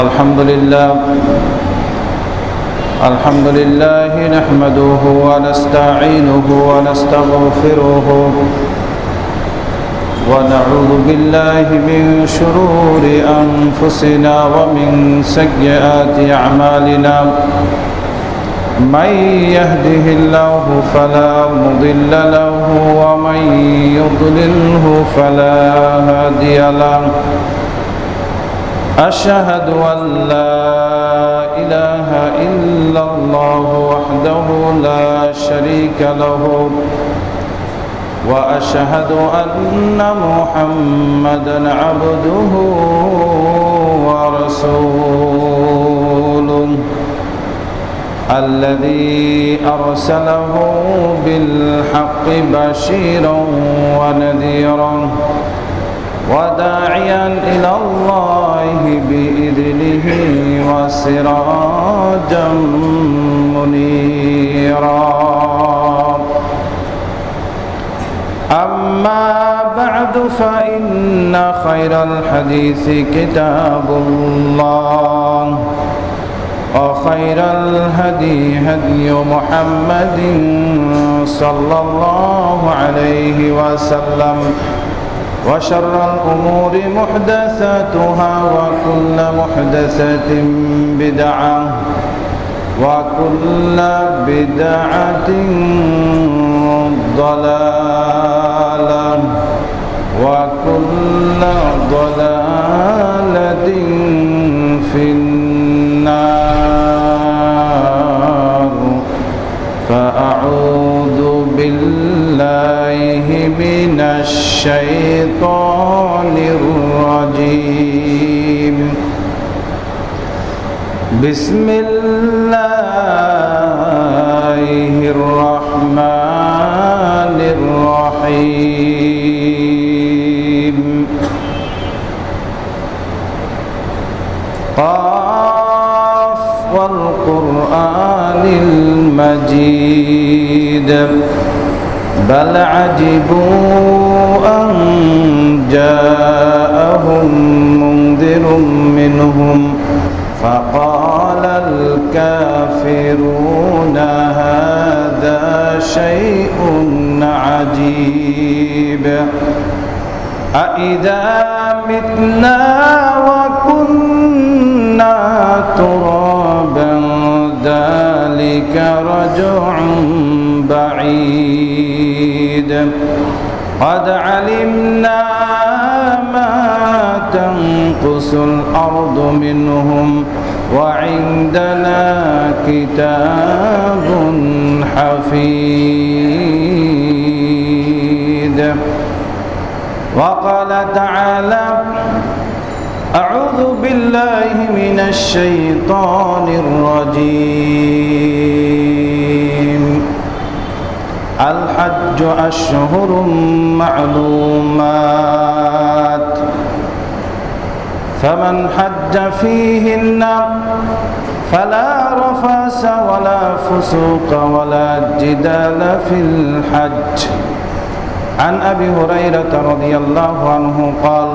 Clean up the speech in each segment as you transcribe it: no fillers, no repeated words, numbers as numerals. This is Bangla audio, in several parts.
الحمد لله نحمده ونستعينه ونستغفره ونعوذ بالله من شرور أنفسنا ومن سيئات أعمالنا من يهده الله فلا مضل له ومن يضلله فلا هادي له أشهد أن لا إله إلا الله وحده لا شريك له وأشهد أن محمدًا عبده ورسوله الذي أرسله بالحق بشيرا ونذيرا وداعيا إلى الله بإذنه وسراجا منيرا أما بعد فإن خير الحديث كتاب الله وخير الهدي هدي محمد صلى الله عليه وسلم وشر الأمور محدثاتها وكل محدثة بدعة وكل بدعة ضلالة وكل ضلالة في النار فأعوذ بالله من الشيطان الرجيم بسم الله الرحمن الرحيم قاف والقرآن المجيد بل عجبوا أن جاءهم منذر منهم فقال الكافرون هذا شيء عجيب أإذا متنا وكنا ترابا ذلك رجع بعيد قد علمنا ما تنقص الأرض منهم وعندنا كتاب حفيظ وقال تعالى أعوذ بالله من الشيطان الرجيم الحج أشهر معلومات فمن حج فيهن فلا رفث ولا فسوق ولا جدال في الحج عن أبي هريرة رضي الله عنه قال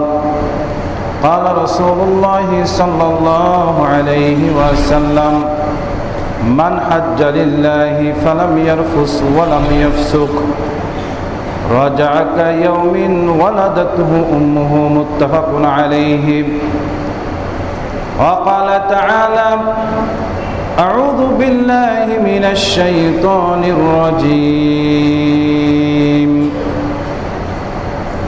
قال رسول الله صلى الله عليه وسلم من حج لله فلم يرفث ولم يفسق رجع كيوم ولدته أمه متفق عليه وقال تعالى أعوذ بالله من الشيطان الرجيم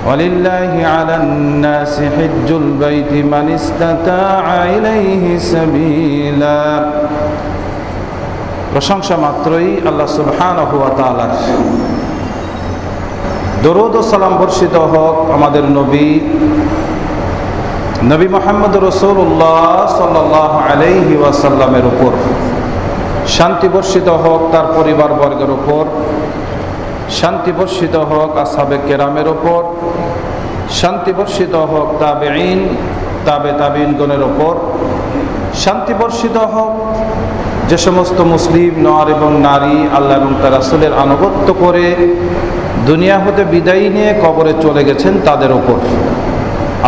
ولله على الناس حج البيت من استطاع إليه سبيلا প্রশংসা মাত্রই আল্লাহ সুবহানাহু ওয়া তাআলার। দরুদ ও সালাম বর্ষিত হোক আমাদের নবী মুহাম্মদ রাসূলুল্লাহ সাল্লাল্লাহু আলাইহি ওয়াসাল্লামের উপর। শান্তি বর্ষিত হোক তার পরিবার বর্গের উপর, শান্তি বর্ষিত হোক আসহাবে কেরামের উপর, শান্তি বর্ষিত হোক তাবেঈন তাবেঈনগণের উপর, শান্তি বর্ষিত হোক যে সমস্ত মুসলিম নর এবং নারী আল্লাহ এবং তার রাসূলের আনুগত্য করে দুনিয়া হতে বিদায় নিয়ে কবরে চলে গেছেন তাদের উপর।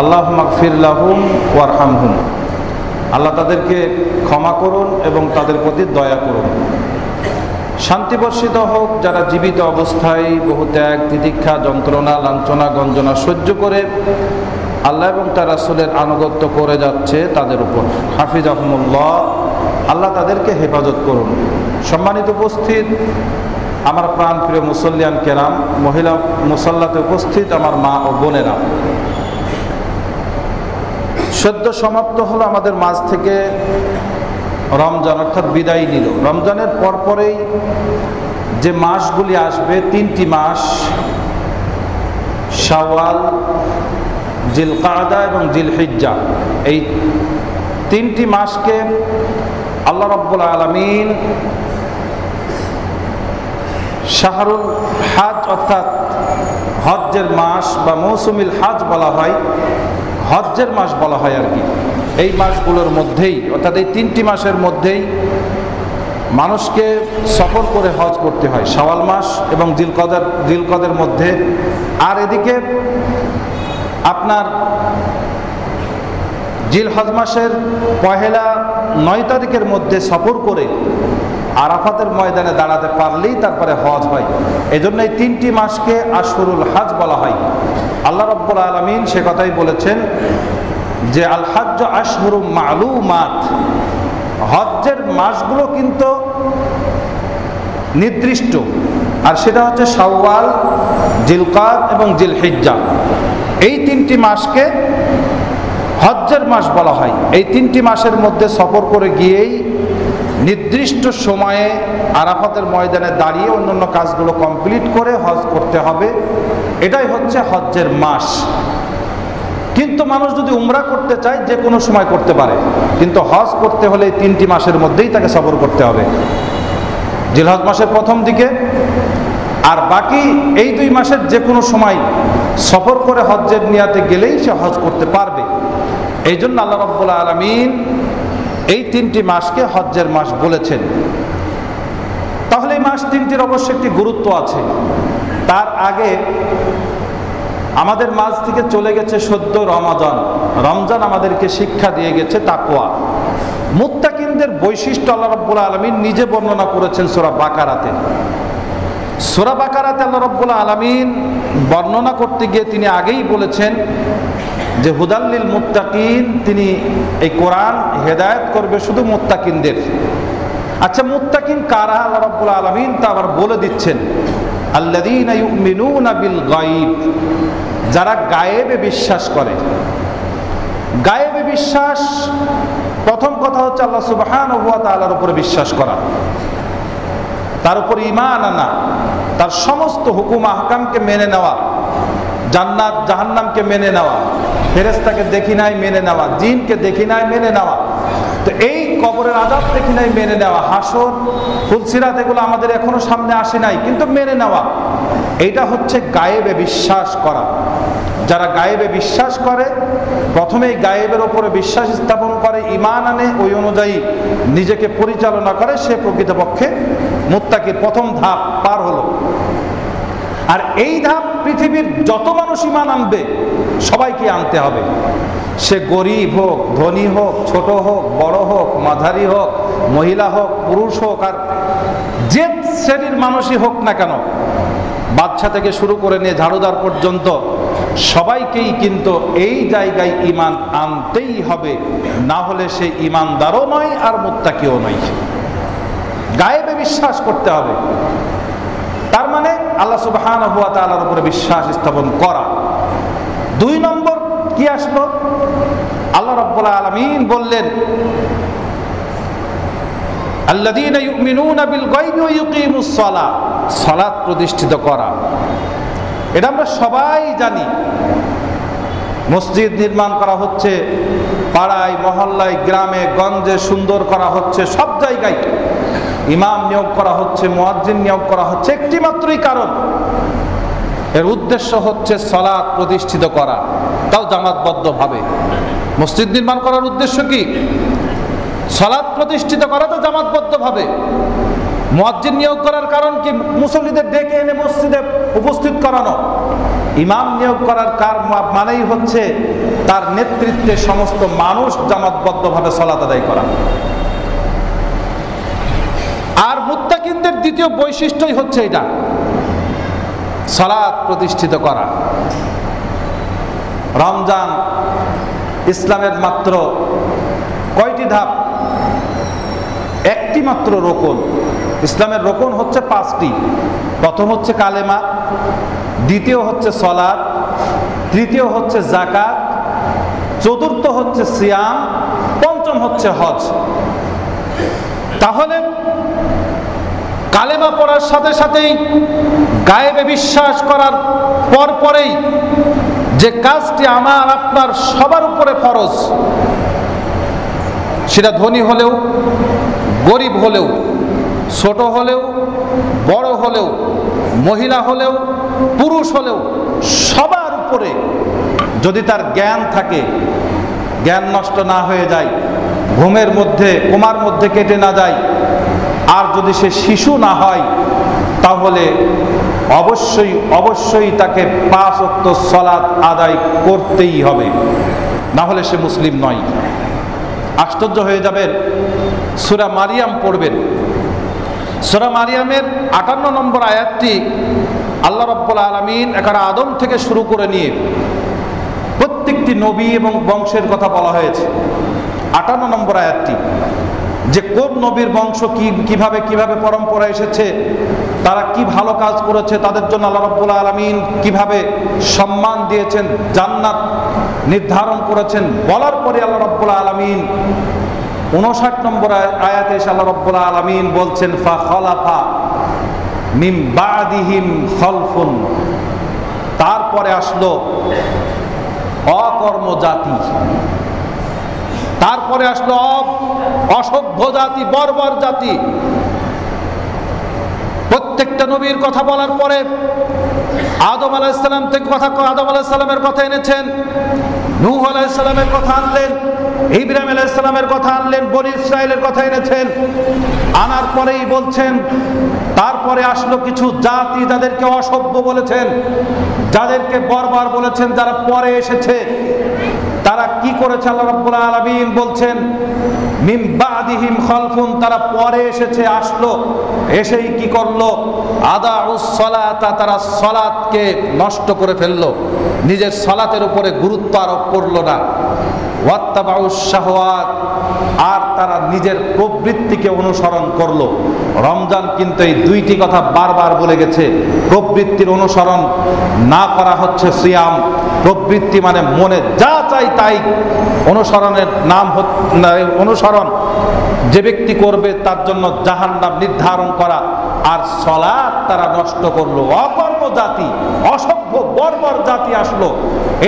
আল্লাহুম্মা গফির লাহুম ওয়ারহামহুম। আল্লাহ তাদেরকে ক্ষমা করুন এবং তাদের প্রতি দয়া করুন। শান্তি বর্ষিত হোক যারা জীবিত অবস্থায় বহু ত্যাগ তিতিক্ষা যন্ত্রণা লাঞ্ছনা গঞ্জনা সহ্য করে আল্লাহ এবং তার রাসূলের আনুগত্য করে যাচ্ছে তাদের উপর। হাফিজাহুমুল্লাহ, আল্লাহ তাদেরকে হেফাজত করুন। সম্মানিত উপস্থিত, আমার প্রাণপ্রিয় মুসল্লিয়ান কেরাম, মহিলা মুসল্লাতে উপস্থিত আমার মা ও বোনেরা, সদ্য সমাপ্ত হলো আমাদের মাঝ থেকে রমজান, অর্থাৎ বিদায় নিল। রমজানের পরপরেই যে মাসগুলি আসবে, 3টি মাস, শাওয়াল, জিলকাদা এবং জিলহিজ্জা, এই 3টি মাসকে আল্লাহ রাব্বুল আলামিন শাহরুল হাজ অর্থাৎ হজ্জের মাস বা মৌসুমিল হাজ বলা হয়, হজ্জের মাস বলা হয় আর কি। এই মাসগুলোর মধ্যেই, অর্থাৎ এই 3টি মাসের মধ্যেই মানুষকে সফর করে হজ করতে হয়, শাওয়াল মাস এবং জিলকদের মধ্যে। আর এদিকে আপনার জিলহজ মাসের পহেলা 9 তারিখের মধ্যে সফর করে আরাফাতের ময়দানে দাঁড়াতে পারলেই তারপরে হজ হয়। এই জন্য এই 3টি মাসকে আশহুরুল হজ বলা হয়। আল্লাহ রাব্বুল আলামিন সে কথাই বলেছেন যে আল হজ্জ আশহুরুম মা'লুমাত, হজ্জের মাসগুলো কিন্তু নির্দিষ্ট, আর সেটা হচ্ছে শাওয়াল, জিলকাদ এবং জিলহিজ্জা। এই 3টি মাসকে হজ্জের মাস বলা হয়। এই 3টি মাসের মধ্যে সফর করে গিয়েই নির্দিষ্ট সময়ে আরাফাতের ময়দানে দাঁড়িয়ে অন্যান্য কাজগুলো কমপ্লিট করে হজ করতে হবে। এটাই হচ্ছে হজ্জের মাস। কিন্তু মানুষ যদি উমরা করতে চায় যে কোনো সময় করতে পারে, কিন্তু হজ করতে হলে এই 3টি মাসের মধ্যেই তাকে সফর করতে হবে, জিলহজ মাসের প্রথম দিকে, আর বাকি এই 2 মাসের যে কোনো সময় সফর করে হজ্জের নিয়াতে গেলেই সে হজ করতে পারবে। এই জন্য আল্লাহ রাব্বুল আলামিন এই 3টি মাসকে হজ্জের মাস বলেছেন। তাহলে এই মাস 3টির অবশ্যই একটি গুরুত্ব আছে। তার আগে আমাদের মাঝ থেকে চলে গেছে সদ্য রমাদান। রমজান আমাদেরকে শিক্ষা দিয়ে গেছে তাকওয়া। মুত্তাকিনদের বৈশিষ্ট্য আল্লাহ রাব্বুল আলামিন নিজে বর্ণনা করেছেন সূরা বাকারাতে। সূরা বাকারাতে আল্লাহ রাব্বুল আলামিন বর্ণনা করতে গিয়ে তিনি আগেই বলেছেন যে হুদাল্লিল মুত্তাকিন, তিনি এই কোরআন হেদায়েত করবে শুধু মুত্তাকিনদের। আচ্ছা, মুত্তাকিন কারা আল্লাহ রাব্বুল আলামিন তা আবার বলে দিচ্ছেন। আল্লাযীনা ইউমিনুনা বিল গায়ব, যারা গায়েবে বিশ্বাস করে। গায়েবে বিশ্বাস, প্রথম কথা হচ্ছে আল্লাহ সুবহানাহু ওয়া তাআলার উপরে বিশ্বাস করা, তার উপর ঈমান আনা, তার সমস্ত হুকুম আহকামকে মেনে নেওয়া, জান্নাত জাহান্নামকে মেনে নেওয়া, ফেরেশতাকে দেখি নাই মেনে নেওয়া, জিনকে দেখি নাই মেনে নেওয়া, তো এই কবরের আযাব দেখি নাই মেনে নেওয়া, হাসর, ফুলসিরাত এগুলো আমাদের এখনো সামনে আসে নাই কিন্তু মেনে নেওয়া, এইটা হচ্ছে গায়েবে বিশ্বাস করা। যারা গায়েবে বিশ্বাস করে, প্রথমেই গায়েবের ওপরে বিশ্বাস স্থাপন করে, ঈমান আনে, ওই অনুযায়ী নিজেকে পরিচালনা করে, সে প্রকৃতপক্ষে মুত্তাকির প্রথম ধাপ পার হলো। আর এই ধাপ পৃথিবীর যত মানুষ ঈমান আনবে সবাইকে আনতে হবে, সে গরিব হোক, ধনী হোক, ছোট হোক, বড় হোক, মাঝারি হোক, মহিলা হোক, পুরুষ হোক, আর যে শ্রেণীর মানুষই হোক না কেন, বাচ্চা থেকে শুরু করে নিয়ে ঝাড়ুদার পর্যন্ত সবাইকেই কিন্তু এই জায়গায় ঈমান আনতেই হবে, না হলে সে ঈমানদারও নয় আর মুত্তাকিও নয়। গায়েবে বিশ্বাস করতে হবে, তার মানে আল্লাহ সুবহানাহু ওয়া তাআলার উপরে বিশ্বাস স্থাপন করা। 2 নম্বর কি আসলো? আল্লাহ রাব্বুল আলামিন বললেন আল্লাযীনা ইউমিনুনা বিল গায়বি ওয়া ইউকিমুস সালাহ, সালাত প্রতিষ্ঠিত করা। এটা আমরা সবাই জানি। মসজিদ নির্মাণ করা হচ্ছে, পাড়ায় মহল্লায় গ্রামে গঞ্জে সুন্দর করা হচ্ছে, সব জায়গায় ইমাম নিয়োগ করা হচ্ছে, মুয়াজ্জিন নিয়োগ করা হচ্ছে, একটি মাত্রই কারণ, এর উদ্দেশ্য হচ্ছে সালাত প্রতিষ্ঠিত করা, তাও জামাতবদ্ধভাবে। মসজিদ নির্মাণ করার উদ্দেশ্য কি? সালাত প্রতিষ্ঠিত করা, তো জামাতবদ্ধভাবে। মুয়াজ্জিন নিয়োগ করার কারণ কি? মুসল্লিদের ডেকে এনে মসজিদে উপস্থিত করানো। ইমাম নিয়োগ করার মানেই হচ্ছে তার নেতৃত্বে সমস্ত মানুষ জামাতবদ্ধভাবে সালাত আদায় করা। আর মুত্তাকিনদের দ্বিতীয় বৈশিষ্ট্যই হচ্ছে এটা, সালাত প্রতিষ্ঠিত করা। রমজান ইসলামের মাত্র কয়টি ধাপ? একটি মাত্র রোকন। ইসলামের রোকন হচ্ছে 5টি। প্রথম হচ্ছে কালেমা, দ্বিতীয় হচ্ছে সালাত, তৃতীয় হচ্ছে যাকাত, চতুর্থ হচ্ছে সিয়াম, পঞ্চম হচ্ছে হজ। তাহলে কালেমা পড়ার সাথে সাথেই গায়েবে বিশ্বাস করার পরেই যে কাজটি আমার আপনার সবার উপরে ফরজ, সেটা ধনী হলেও গরিব হলেও, ছোট হলেও বড় হলেও, মহিলা হলেও পুরুষ হলেও, সবার উপরে যদি তার জ্ঞান থাকে, জ্ঞান নষ্ট না হয়ে যায়, ঘুমের মধ্যে কোমার মধ্যে কেটে না যায়, আর যদি সে শিশু না হয়, তাহলে অবশ্যই অবশ্যই তাকে 5 ওয়াক্ত সালাত আদায় করতেই হবে, না হলে সে মুসলিম নয়। আশ্চর্য হয়ে যাবেন, সূরা মারিয়াম পড়বেন। সূরা মারিয়ামের 58 নম্বর আয়াতটি আল্লাহ রাব্বুল আলামিন এখানে আদম থেকে শুরু করে নিয়ে প্রত্যেকটি নবী এবং বংশের কথা বলা হয়েছে। 58 নম্বর আয়াতটি, যে কোন নবীর বংশ কিভাবে কিভাবে পরম্পরা এসেছে, তারা কি ভালো কাজ করেছে, তাদের জন্য আল্লাহ রাব্বুল আলামিন কিভাবে সম্মান দিয়েছেন, জান্নাত নির্ধারণ করেছেন, বলার পরে আল্লাহ রাব্বুল আলামিন 59 নম্বর আয়াতে এসে আল্লাহ রাব্বুল আলামিন বলছেন, ফাখলাফা মিন বাদিহিম খলফুন, তারপরে আসলো অকর্ম জাতি, তারপরে আসলো অসভ্য জাতি, বর্বর জাতি। প্রত্যেকটা নবীর কথা বলার পরে আদম আলাইহিস সালাম থেকে আদম আলাইহিস সালামের কথা এনেছেন, নূহ আলাইহিস সালামের কথা আনলেন, ইব্রাহিম আলাইহিস সালামের কথা আনলেন, বনি ইসরাইলের কথা এনেছেন। আনার পরেই বলছেন তারপরে আসলো কিছু জাতি যাদেরকে অসভ্য বলেছেন, যাদেরকে বর্বর বলেছেন, যারা পরে এসেছে। তারা কি করেছে? আল্লাহ রাব্বুল আলামিন বলছেন মিন বাদিহিম খলফুন, তারা পরে এসেছে, আসলো, এসেই কি করলো? আদাউস সালাতা, তারা সালাতকে নষ্ট করে ফেললো, নিজের সালাতের উপরে গুরুত্ব আরোপ করলো না। ওয়াত্তাবাউস শাহওয়াত, আর তারা নিজের প্রবৃত্তিকে অনুসরণ করলো। রমজান কিন্তু এই দুইটি কথা বারবার বলে গেছে। প্রবৃত্তির অনুসরণ না করা হচ্ছে সিয়াম। প্রবৃত্তি মানে মনে যা চাই তাই অনুসরণের নাম, অনুসরণ যে ব্যক্তি করবে তার জন্য জাহান্নাম নির্ধারণ করা। আর সালাত তারা নষ্ট করলো। অকর্ম জাতি, অসভ্য বর্বর জাতি আসলো,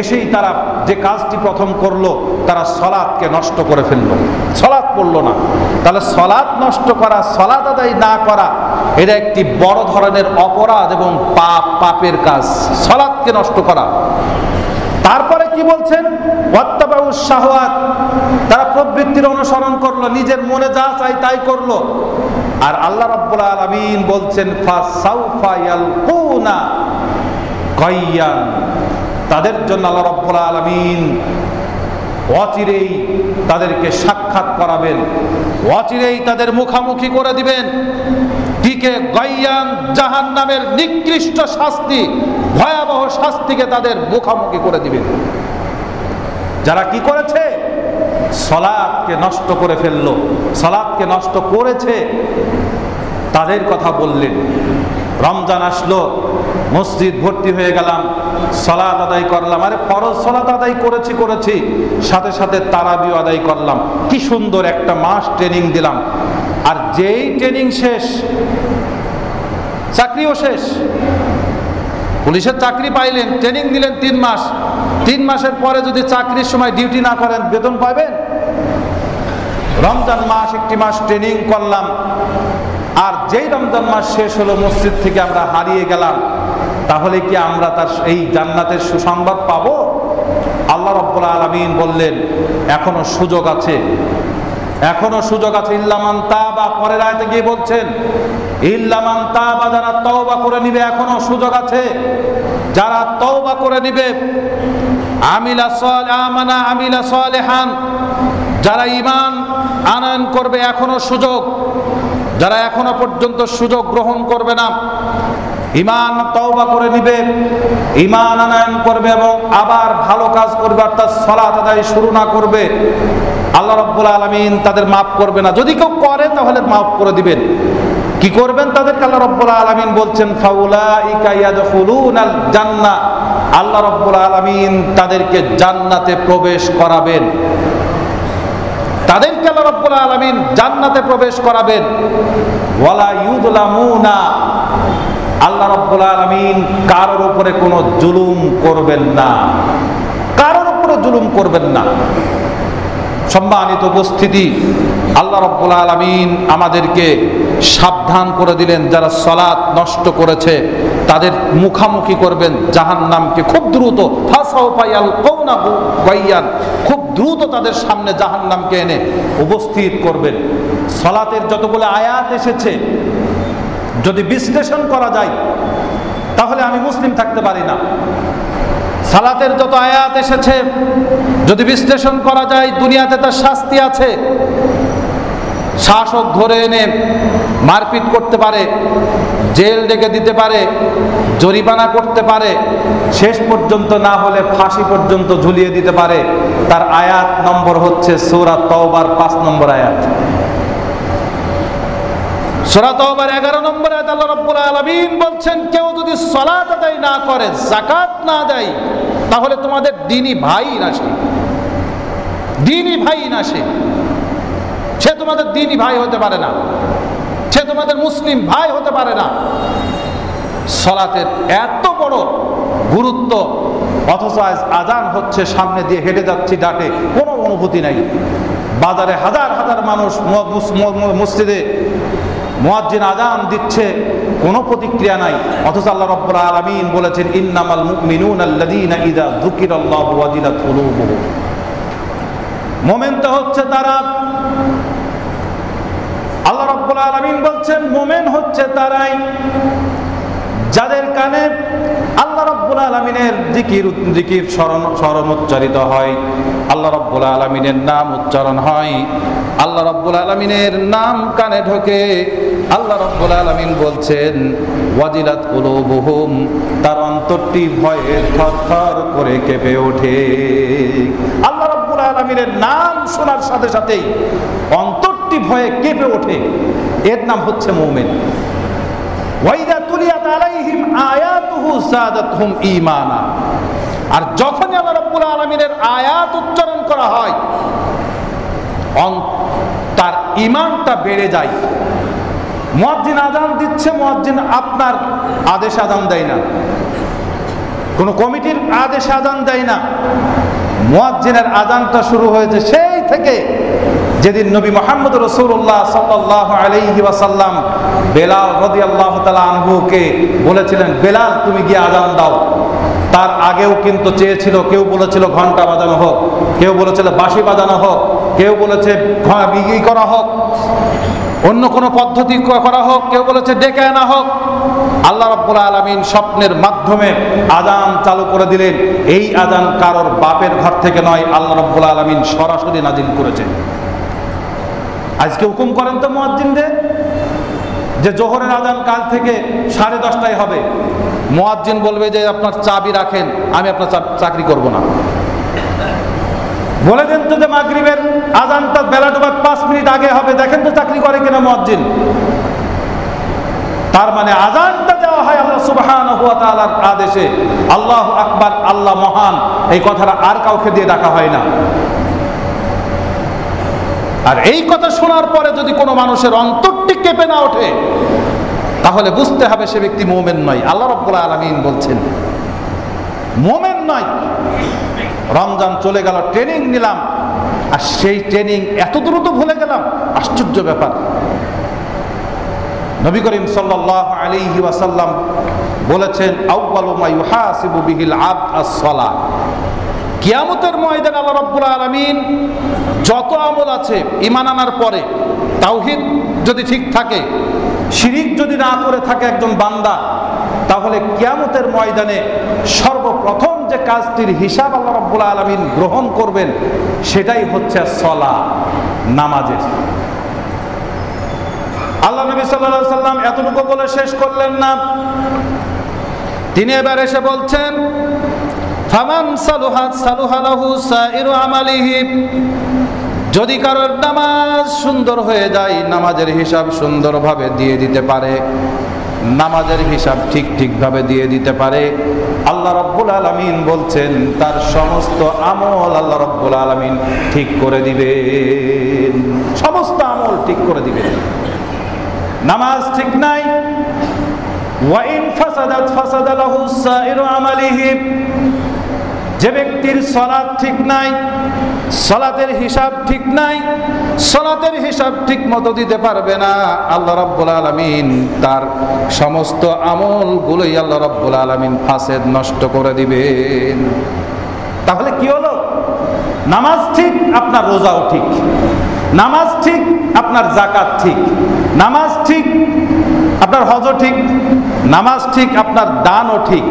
এসেই তারা যে কাজটি প্রথম করলো, তারা সালাতকে নষ্ট করে ফেললো, সালাত পড়লো না। তাহলে সালাত নষ্ট করা, সালাত আদায় না করা, এটা একটি বড় ধরনের অপরাধ এবং পাপের কাজ, সালাতকে নষ্ট করা। তারপরে কি বলছেন? ওয়াত্তাবাউস শাহওয়াত, তারা প্রবৃত্তির অনুসরণ করলো, নিজের মনে যা চাই তাই করলো। আর আল্লাহ রাব্বুল আলামিন বলছেন ফাসাউফা ইয়ালকুনা গায়্যান, তাদের জন্য আল্লাহ রাব্বুল আলামিন অচিরেই তাদেরকে সাক্ষাৎ করাবেন, অচিরেই তাদের মুখামুখি করে দিবেন। দিকে গায়্যান, জাহান্নামের নিকৃষ্ট শাস্তি, ভয়াবহ শাস্তিকে তাদের মুখামুখি করে দিবেন। যারা কি করেছে? সালাতকে নষ্ট করে ফেললো, সালাতকে নষ্ট করেছে, তাদের কথা বললেন। রমজান আসলো, মসজিদ ভর্তি হয়ে গেলাম, সালাত আদায় করলাম। আরে ফরজ সালাত আদায় করেছি, সাথে সাথে তারাবিও আদায় করলাম। কি সুন্দর, একটা মাস ট্রেনিং দিলাম। আর যেই ট্রেনিং শেষ, চাকরিও শেষ। পুলিশের চাকরি পাইলেন, ট্রেনিং দিলেন 3 মাস, 3 মাসের পরে যদি চাকরির সময় ডিউটি না করেন বেতন পাবেন? রমজান মাস, একটি মাস ট্রেনিং করলাম, আর যেই রমজান মাস শেষ হলো মসজিদ থেকে আমরা হারিয়ে গেলাম, তাহলে কি আমরা তার এই জান্নাতের সুসংবাদ পাবো? আল্লাহ রাব্বুল আলামিন বললেন এখনো সুযোগ আছে, এখনো সুযোগ আছে। ইল্লামান তাবা, পরের আয়াতে গিয়ে বলছেন ইল্লামান তাবা, যারা তওবা করে নিবে এখনো সুযোগ আছে। যারা তওবা করে নিবে, আমিলা সালেহান, যারা ঈমান আনয়ন করবে এখনো সুযোগ। যারা এখনো পর্যন্ত সুযোগ গ্রহণ করবে না, ঈমান তওবা করে নিবে, ঈমান আনয়ন করবে এবং আবার ভালো কাজ করবে, অর্থাৎ সালাত আদায় শুরু না করবে, আল্লাহ রাব্বুল আলামিন তাদের মাফ করবে না। যদি কেউ করে তাহলে মাফ করে দিবেন। কি করবেন তাদেরকে? আল্লাহ রাব্বুল আলামিন বলছেন ফাউলাইকা ইয়াদখুলুনাল জান্নাহ, আল্লাহ রাব্বুল আলামিন তাদেরকে জান্নাতে প্রবেশ করাবেন। তাদেরকে আল্লাহ রাব্বুল আলামিন জান্নাতে প্রবেশ করাবেন। ওয়ালা ইউযলামুনা, আল্লাহ রাব্বুল আলামিন কারোর উপরে কোনো জুলুম করবেন না, কারোর উপরে জুলুম করবেন না। সম্মানিত উপস্থিতি, আল্লাহ রাব্বুল আলামিন আমাদেরকে সাবধান করে দিলেন, যারা সালাত নষ্ট করেছে তাদের মুখামুখি করবেন জাহান্নামকে খুব দ্রুত। ফাসাউফা ইয়ালকাউনাহু গায়য়ান, খুব দ্রুত তাদের সামনে জাহান্নামকে এনে উপস্থিত করবেন। সালাতের যতগুলো আয়াত এসেছে যদি বিশ্লেষণ করা যায় তাহলে আমি মুসলিম থাকতে পারি না। সালাতের যত আয়াত এসেছে যদি বিশ্লেষণ করা যায়, দুনিয়াতে তার শাস্তি আছে। শাসক ধরে এনে মারপিট করতে পারে, জেল ডেকে দিতে পারে, জরিমানা করতে পারে, শেষ পর্যন্ত না হলে ফাঁসি পর্যন্ত ঝুলিয়ে দিতে পারে। তার আয়াত নম্বর হচ্ছে সূরা তাওবার 5 নম্বর আয়াত। সূরা তাওবার 11 নম্বর আয়াত আল্লাহ রাব্বুল আলামিন বলছেন, কেউ যদি সালাত আদায় না করে, যাকাত না দেয়, তাহলে তোমাদের দ্বীনি ভাই না সে, দ্বীনি ভাই না সে তোমাদের দ্বীনি ভাই হতে পারে না, সে তোমাদের মুসলিম ভাই হতে পারে না। সালাতের এত বড় গুরুত্ব, অথচ আজান হচ্ছে, সামনে দিয়ে হেঁটে যাচ্ছি, ডাকে কোনো অনুভূতি নাই। বাজারে হাজার হাজার মানুষ, মসজিদে মুয়াজ্জিন আজান দিচ্ছে, কোনো প্রতিক্রিয়া নাই। অথচ আল্লাহ রাব্বুল আলামিন বলেছেন ইন্নামাল মুমিনুনা আল্লাযীনা ইযা যুকিরাল্লাহু ওয়াজিলাত কুলুবুহুম। মুমিন তো হচ্ছে তারা, আল্লাহ রাব্বুল আলামিন বলছেন মুমিন হচ্ছে তারাই যাদের কানে আল্লাহ রাব্বুল আলামিনের জিকির স্মরণ উচ্চারিত হয়, আল্লাহ রাব্বুল আলামিনের নাম উচ্চারণ হয়, আল্লাহ রাব্বুল আলামিনের নাম কানে ঢোকে। আল্লাহ রাব্বুল আলামিন বলছেন ওয়াজিলাত কুলুবুহুম, তার অন্তরটি ভয়ে থরথর করে কেঁপে ওঠে। আল্লাহ রাব্বুল আলামিনের নাম শোনার সাথে সাথেই অন্তরটি ভয়ে কেঁপে ওঠে, এর নাম হচ্ছে মুমিন। ওয়াইদা তুলিয়াত আলাইহিম আয়াতুহু যাদাতহুম ঈমানা, আর যখনই আল্লাহ রাব্বুল আলামিনের আয়াত উচ্চারণ করা হয় তার ঈমানটা বেড়ে যায়। মুয়াজ্জিন আযান দিচ্ছে, মুয়াজ্জিন আপনার আদেশ আযান দেয় না, কোন কমিটির আদেশ আযান দেয় না। মুয়াজ্জিনের আযানটা শুরু হয়েছে সেই থেকে যেদিন নবী মুহাম্মদ রাসূলুল্লাহ সাল্লাল্লাহু আলাইহি ওয়াসাল্লাম বেলাল রাদিয়াল্লাহু তাআলা আনহুকে বলেছিলেন, বেলাল তুমি গিয়ে আযান দাও। তার আগেও কিন্তু চেয়েছিল, কেউ বলেছিল ঘন্টা বাজানো হোক, কেউ বলেছিল বাঁশি বাজানো হোক, কেউ বলেছে বিগি করা হোক, অন্য কোনো পদ্ধতি করা হোক, কেউ বলেছে ডেকে আনা হোক। আল্লাহ রাব্বুল আলামিন স্বপ্নের মাধ্যমে আযান চালু করে দিলেন। এই আযান কারোর বাপের ঘর থেকে নয়, আল্লাহ রাব্বুল আলামিন সরাসরি নাজিল করেছেন। আজকে হুকুম করেন তো মুয়াজ্জিনদের যে জোহরের আযান কাল থেকে 10:30টায় হবে, মুয়াজ্জিন বলবে যে আপনার চাবি রাখেন, আমি আপনার চাকরি করব না। বলে দেন তো যে মাগরিবের আযানটা বেলা ডোবার 5 মিনিট আগে হবে, দেখেন তো চাকরি করে কিনা মুয়াজ্জিন। তার মানে আযানটা দেওয়া হয় আল্লাহ সুবহানাহু ওয়া তাআলার আদেশে। আল্লাহু আকবার, আল্লাহ মহান, এই কথাটা আর কাউকে দিয়ে ডাকা হয় না। আর এই কথা শোনার পরে যদি কোনো মানুষের অন্তরটি কেঁপে না ওঠে, তাহলে বুঝতে হবে সে ব্যক্তি মুমিন নয়। আল্লাহ রাব্বুল আলামিন বলছেন মুমিন নয়। রমজান চলে গেল, ট্রেনিং নিলাম, আর সেই ট্রেনিং এত দ্রুত ভুলে গেলাম, আশ্চর্য ব্যাপার। নবী করিম সাল্লাল্লাহু আলাইহি ওয়াসাল্লাম বলেছেন আউয়ালু মা ইউহাসিবু বিহিল আবদ আস-সালাহ। কিয়ামতের ময়দানে আল্লাহ রাব্বুল আলামিন যত আমল আছে ঈমান আনার পরে, তাওহীদ যদি ঠিক থাকে, শিরিক যদি না করে থাকে একজন বান্দা, তাহলে কিয়ামতের ময়দানে সর্বপ্রথম যে কাজটির হিসাব আল্লাহ রাব্বুল আলামিন গ্রহণ করবেন সেটাই হচ্ছে সালাহ, নামাজের। আল্লাহ নবী সাল্লাল্লাহু আলাইহি সাল্লাম এতটুকু বলে শেষ করলেন না, তিনি এবার এসে বলছেন ফামান সালুহাত সালুহা লাহু সাইরু আমালিহি। যদি কারোর নামাজ সুন্দর হয়ে যায়, নামাজের হিসাব সুন্দরভাবে দিয়ে দিতে পারে, নামাজের হিসাব ঠিকভাবে দিয়ে দিতে পারে, আল্লাহ রাব্বুল আলামিন বলছেন তার সমস্ত আমল আল্লাহ রাব্বুল আলামিন ঠিক করে দিবেন, সমস্ত আমল ঠিক করে দিবেন। নামাজ ঠিক নাই, ওয়া ইন ফাসাদাত ফাসাদা লাহু সাইরু আমালিহি। যে ব্যক্তির সালাত ঠিক নাই, সালাতের হিসাব ঠিক নাই, সালাতের হিসাব ঠিক মতো দিতে পারবে না, আল্লাহ রাব্বুল আলামিন তার সমস্ত আমলগুলোই আল্লাহ রাব্বুল আলামিন ফাসেদ, নষ্ট করে দিবেন। তাহলে কি হলো? নামাজ ঠিক, আপনার রোজাও ঠিক, নামাজ ঠিক, আপনার যাকাত ঠিক, নামাজ ঠিক, আপনার হজও ঠিক, নামাজ ঠিক, আপনার দানও ঠিক,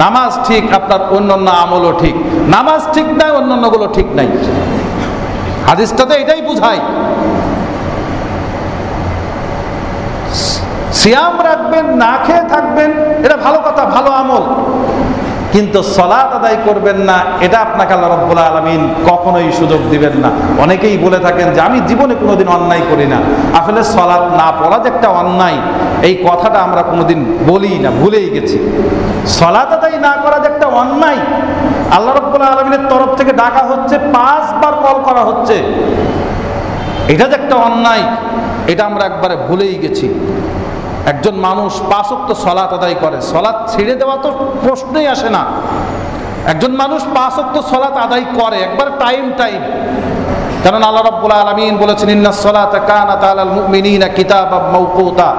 নামাজ ঠিক, আপনার অন্যান্য আমলও ঠিক। নামাজ ঠিক নাই, অন্যান্যগুলো ঠিক নাই। হাদিসটা তো এটাই বুঝায়। সিয়াম রাখবেন, না খেয়ে থাকবেন, এটা ভালো কথা, ভালো আমল, কিন্তু সালাত আদায় করবেন না, এটা আপনাকে আল্লাহ রাব্বুল আলামিন কখনোই সুযোগ দিবেন না। অনেকেই বলে থাকেন যে আমি জীবনে কোনোদিন অন্যায় করি না। আসলে সালাত না পড়া যে একটা অন্যায়, এই কথাটা আমরা কোনোদিন বলি না, ভুলেই গেছি। সালাত আদায় না করা যে একটা অন্যায়, আল্লাহ রাব্বুল আলামিনের তরফ থেকে ডাকা হচ্ছে, 5 বার কল করা হচ্ছে, এটা যে একটা অন্যায়, এটা আমরা একবারে ভুলেই গেছি। একজন মানুষ 5 ওয়াক্ত সালাত আদায় করে, সালাত ছেড়ে দেওয়া তো প্রশ্নই আসে না। একজন মানুষ 5 ওয়াক্ত সালাত আদায় করে, একবার টাইম, কারণ আল্লাহ রাব্বুল আলামিন বলেছেন ইন্নাস সালাতা কানাত আলাল মুমিনিনা কিতাবাম মাওকুতা।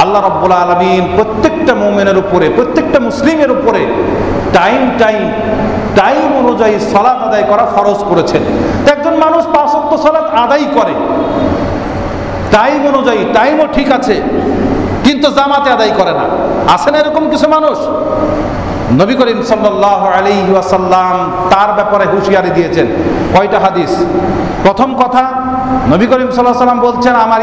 আল্লাহ রাব্বুল আলামিন প্রত্যেকটা মুমিনের উপরে, প্রত্যেকটা মুসলিমের উপরে টাইম অনুযায়ী সালাত আদায় করা ফরজ করেছেন। একজন মানুষ 5 ওয়াক্ত সালাত আদায় করে টাইম অনুযায়ী, টাইমও ঠিক আছে, কিন্তু জামাতে আদায় করে না। আছে না এরকম কিছু মানুষ? নবী করিম সাল্লাল্লাহু আলাইহি ওয়াসাল্লাম তার ব্যাপারে হুঁশিয়ারি দিয়েছেন। কয়টা হাদিস? প্রথম কথা, নবী করিম সাল্লাল্লাহু আলাইহি ওয়াসাল্লাম বলছেন আমার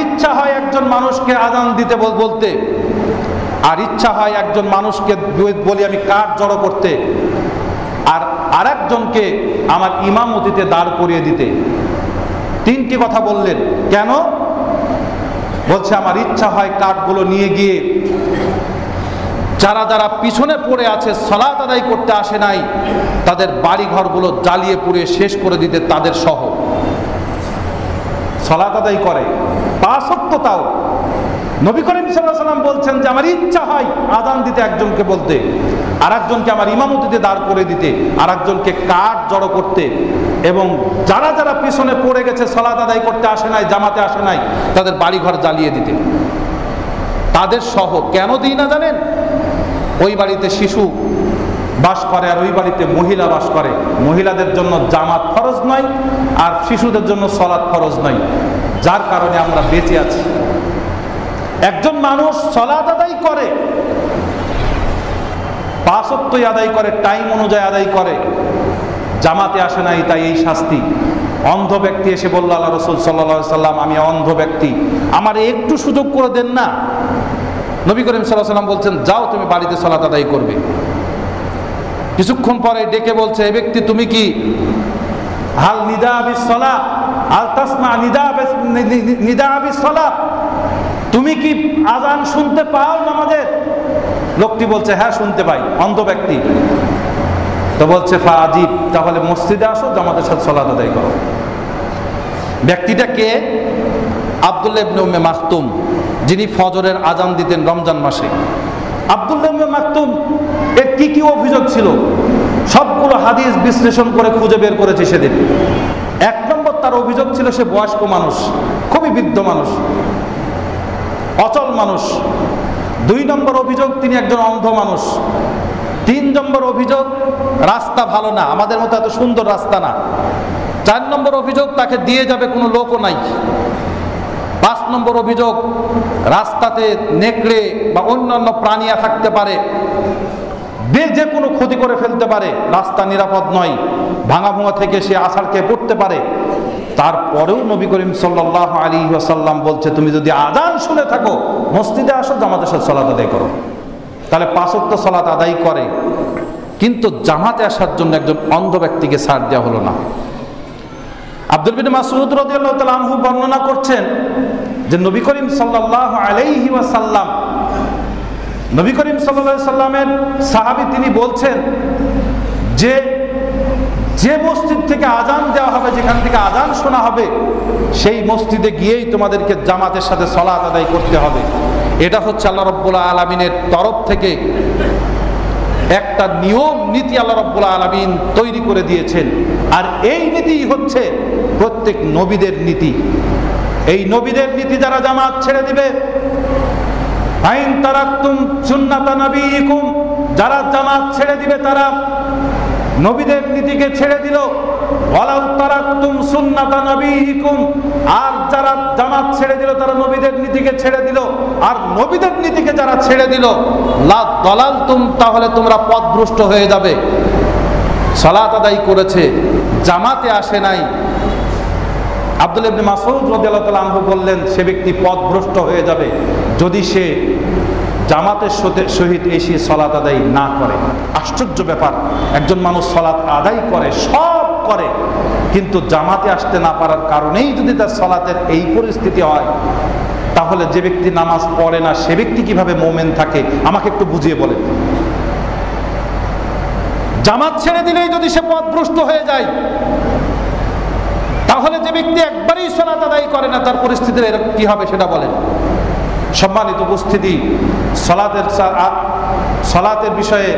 ইচ্ছা হয় একজন মানুষকে আযান দিতে বলতে, আর ইচ্ছা হয় একজন মানুষকে বলি আমি কাঠ জড়ো করতে, আর আরেকজনকে আমার ইমামতিতে দাঁড় করিয়ে দিতে। 3টি কথা বললেন। কেন? বলছে আমার ইচ্ছা হয় কাঠগুলো নিয়ে গিয়ে যারা পিছনে পড়ে আছে, সালাত আদায় করতে আসে নাই, তাদের বাড়ি ঘরগুলো জ্বালিয়ে পুড়িয়ে শেষ করে দিতে, তাদের সহ। সালাত আদায় করে 5 ওয়াক্ত, তাও নবী করিম সাল্লাল্লাহু আলাইহি ওয়াসাল্লাম বলছেন যে আমার ইচ্ছা হয় আযান দিতে একজনকে বলতে, আর একজনকে আমার ইমামতিতে দাঁড় করে দিতে, আর একজনকে কাঠ জড়ো করতে, এবং যারা পিছনে পড়ে গেছে, সালাত আদায় করতে আসে নাই, জামাতে আসে নাই, তাদের বাড়িঘর জ্বালিয়ে দিতে, তাদের সহ। কেন দিই না জানেন? ওই বাড়িতে শিশু বাস করে আর ওই বাড়িতে মহিলা বাস করে, মহিলাদের জন্য জামাত ফরজ নয় আর শিশুদের জন্য সালাত ফরজ নয়, যার কারণে আমরা বেঁচে আছি। একজন মানুষ সালাত আদায় করে, 5 ওয়াক্তই আদায় করে, টাইম অনুযায়ী আদায় করে, জামাতে আসে নাই, তাই এই শাস্তি। অন্ধ ব্যক্তি এসে বলল আল্লাহ রাসূল সাল্লাল্লাহু আলাইহি সাল্লাম আমি অন্ধ ব্যক্তি, আমার একটু সুযোগ করে দেন না। নবী করিম সাল্লাল্লাহু আলাইহি সাল্লাম বলছেন যাও তুমি বাড়িতে সালাত আদায় করবে। কিছুক্ষণ পরে ডেকে বলছে এই ব্যক্তি তুমি কি হাল নিদা বিস সালাত আল তাসমা নিদা বিস সালাত, তুমি কি আযান শুনতে পাও নামাজের? লোকটি বলছে হ্যাঁ শুনতে পাই, অন্ধ ব্যক্তি। তো বলছে ফাজিব, তাহলে মসজিদে আসো, জামাতের সাথে সালাত আদায় করো। ব্যক্তিটা কে? আব্দুল্লাহ ইবনে উম্মে মাকতুম, যিনি ফজরের আযান দিতেন রমজান মাসে। আব্দুল্লাহ ইবনে মাকতুম এর কি অভিযোগ ছিল সবগুলো হাদিস বিশ্লেষণ করে খুঁজে বের করেছে সেদিন। 1 নম্বর তার অভিযোগ ছিল সে বয়স্ক মানুষ, খুবই বৃদ্ধ মানুষ, অচল মানুষ, 2 নম্বর অভিযোগ, তিনি একজন অন্ধ মানুষ। 3 নম্বর অভিযোগ, রাস্তা ভালো না, আমাদের মতো এত সুন্দর রাস্তা না। 4 নম্বর অভিযোগ, তাকে দিয়ে যাবে কোনো লোকও নাই। 5 নম্বর অভিযোগ, রাস্তাতে নেকড়ে বা অন্যান্য প্রাণীরা থাকতে পারে, যে কোনো ক্ষতি করে ফেলতে পারে, রাস্তা নিরাপদ নয়, ভাঙা ভোঙা থেকে সে আছাড় পড়তে পারে। তারপরেও নবী করিম সাল্লাল্লাহু আলাইহি ওয়াসাল্লাম বলছে, তুমি যদি আযান শুনে থাকো মসজিদে আসো, জামাতের সাথে সালাত আদায় করো। তাহলে 5 ওয়াক্ত সালাত আদায় করে, কিন্তু জামাতে আসার জন্য একজন অন্ধ ব্যক্তিকে ছাড় দেওয়া হলো না। আব্দুল বিন মাসউদ রাদিয়াল্লাহু তাআলা আনহু বর্ণনা করছেন যে নবী করিম সাল্লাল্লাহু আলাইহি ওয়াসাল্লাম, নবী করিম সাল্লাল্লাহু আলাইহি সাল্লামের সাহাবী, তিনি বলছেন যে যে মসজিদ থেকে আযান দেওয়া হবে, যেখান থেকে আযান শোনা হবে, সেই মসজিদে গিয়েই তোমাদেরকে জামাতের সাথে সালাত আদায় করতে হবে। এটা হচ্ছে আল্লাহ রাব্বুল আলামিনের তরফ থেকে একটা নিয়ম নীতি আল্লাহ রাব্বুল আলামিন তৈরি করে দিয়েছেন। আর এই নীতি হচ্ছে প্রত্যেক নবীদের নীতি। এই নবীদের নীতি যারা জামাত ছেড়ে দিবে, আইন তারাকতুম সুন্নাতা নবীকুম, যারা জামাত ছেড়ে দিবে তারা নবীদের নীতিকে ছেড়ে দিল। ওয়ালাউ তারাকতুম সুন্নাতা নবীকুম, আর যারা জামাত ছেড়ে দিল তারা নবীদের নীতিকে ছেড়ে দিল। আর নবীদের নীতিকে যারা ছেড়ে দিল, লা দালালতুম, তাহলে তোমরা পথভ্রষ্ট হয়ে যাবে। সালাত আদায় করেছে, জামাতে আসে নাই, আব্দুল্লাহ ইবনে মাসউদ রাদিয়াল্লাহু তাআলা আনহু বললেন, সে ব্যক্তি পথভ্রষ্ট হয়ে যাবে যদি সে জামাতের সহিত এসে সালাত আদায় না করে। আশ্চর্য ব্যাপার, একজন মানুষ সালাত আদায় করে, সব করে, কিন্তু জামাতে আসতে না পারার কারণেই যদি তার সালাতের এই পরিস্থিতি হয়, তাহলে যে ব্যক্তি নামাজ পড়ে না সে ব্যক্তি কিভাবে মুমিন থাকে? আমাকে একটু বুঝিয়ে বলেন। জামাত ছেড়ে দিলেই যদি সে পথভ্রষ্ট হয়ে যায়, তাহলে যে ব্যক্তি একবারই সালাত আদায় করে না তার পরিস্থিতি কি হবে সেটা বলেন। সম্মানিত উপস্থিতি, সালাতের বিষয়ে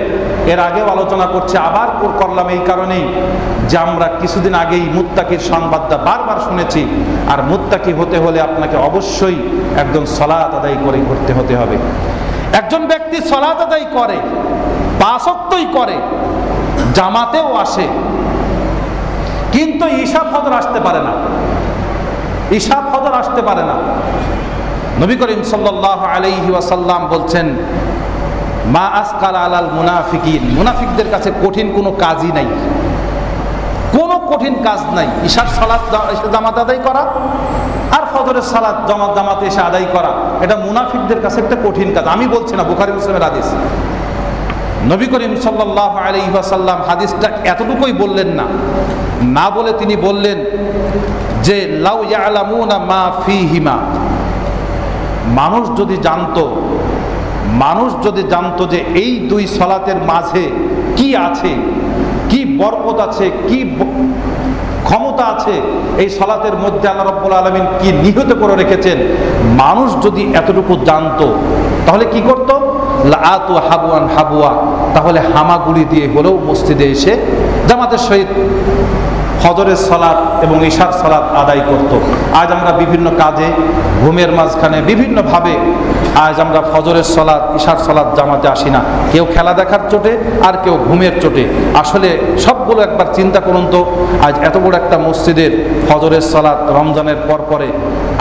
এর আগেও আলোচনা করছি, আবার করলাম এই কারণেই যে আমরা কিছুদিন আগেই মুত্তাকির সংবাদটা বারবার শুনেছি। আর মুত্তাকি হতে হলে আপনাকে অবশ্যই একজন সালাত আদায় করে করতে হতে হবে। একজন ব্যক্তি সালাত আদায় করে, 5 ওয়াক্তই করে, জামাতেও আসে, কিন্তু ঈশা ফজর আসতে পারে না, ঈশা ফজর আসতে পারে না। নবী করিম সাল্লাল্লাহু আলাইহি ওয়াসাল্লাম বলছেন, মা আসকাল আলাল মুনাফিকিন, মুনাফিকদের কাছে কঠিন কোনো কাজই নাই, কোনো কঠিন কাজ নাই। ঈশার সালাত জামাত আদায় করা আর ফজরের সালাত জামাতে এসে আদায় করা, এটা মুনাফিকদের কাছে একটা কঠিন কাজ। আমি বলছি না, বুখারী মুসলিমের হাদিস। নবী করিম সাল্লাল্লাহু আলাইহি ওয়াসাল্লাম হাদিসটা এতটুকুই বললেন না, না বলে তিনি বললেন যে লাউ ইয়ালামুনা মা ফীহিমা, মানুষ যদি জানতো যে এই 2 সালাতের মাঝে কি আছে, কি বরকত আছে, কি ক্ষমতা আছে, এই সালাতের মধ্যে আল্লাহ রাব্বুল আলামিন কি নিহিত করে রেখেছেন, মানুষ যদি এতটুকু জানতো তাহলে কি করতো? লাআতু হাবুয়ান হাবুয়া, তাহলে হামাগুড়ি দিয়ে হলেও মসজিদে এসে জামাতের সহিত ফজরের সালাত এবং ঈশার সালাত আদায় করত। আজ আমরা বিভিন্ন কাজে, ঘুমের মাঝখানে বিভিন্নভাবে আজ আমরা ফজরের সালাত ঈশার সালাত জামাতে আসি না, কেউ খেলা দেখার চোটে আর কেউ ঘুমের চোটে। আসলে সবগুলো একবার চিন্তা করুন তো, আজ এত বড় একটা মসজিদের ফজরের সালাত রমজানের পর পরে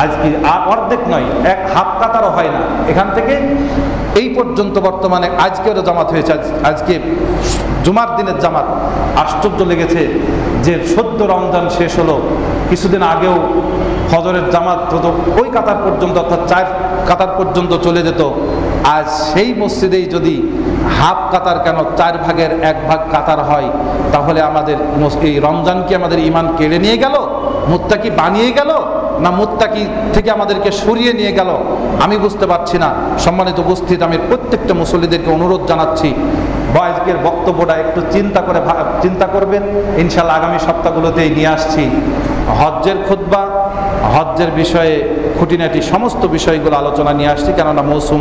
আজকে অর্ধেক নয়, 1/2 কাতারও হয় না, এখান থেকে এই পর্যন্ত বর্তমানে আজকেরও জামাত হয়েছে, আজকে জুমার দিনের জামাত। আশ্চর্য লেগেছে যে সদ্য রমজান শেষ হলো, কিছুদিন আগেও ফজরের জামাত হতো ওই কাতার পর্যন্ত, অর্থাৎ 4 কাতার পর্যন্ত চলে যেত। আজ সেই মসজিদেই যদি 1/2 কাতার কেন 4 ভাগের 1 ভাগ কাতার হয়, তাহলে আমাদের এই রমজান কি আমাদের ঈমান কেড়ে নিয়ে গেল, মুত্তাকি বানিয়ে গেল, না মুত্তাকি থেকে আমাদেরকে সরিয়ে নিয়ে গেল? আমি বুঝতে পারছি না। সম্মানিত উপস্থিত, আমি প্রত্যেকটা মুসল্লিদেরকে অনুরোধ জানাচ্ছি, আজকের বক্তব্যটা একটু চিন্তা করবেন। ইনশাআল্লাহ আগামী সপ্তাহগুলোতেই নিয়ে আসছি হজ্জের খুতবা, হজ্জের বিষয়ে খুঁটিনাটি সমস্ত বিষয়গুলো আলোচনা নিয়ে আসছি, কেননা মৌসুম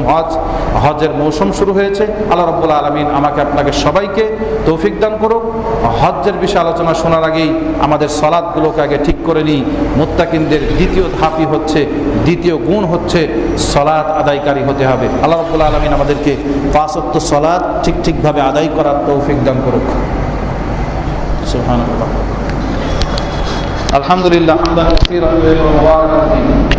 হজের মৌসুম শুরু হয়েছে। আল্লাহ রাব্বুল আলামিন আমাকে আপনাকে সবাইকে তৌফিক দান করুক। হজ্জের বিষয়ে আলোচনা শোনার আগেই আমাদের সালাতগুলোকে আগে ঠিক করে নিই। মুত্তাকিনদের দ্বিতীয় ধাপই হচ্ছে, দ্বিতীয় গুণ হচ্ছে সালাত আদায়কারী হতে হবে। আল্লাহ রাব্বুল আলামিন আমাদেরকে 5 ওয়াক্ত সালাত ঠিকভাবে আদায় করার তৌফিক দান করুক। সুবহানাল্লাহ। আলহামদুলিল্লাহ হামদান কাসীরান ওয়া মুবারাকান ফীহি।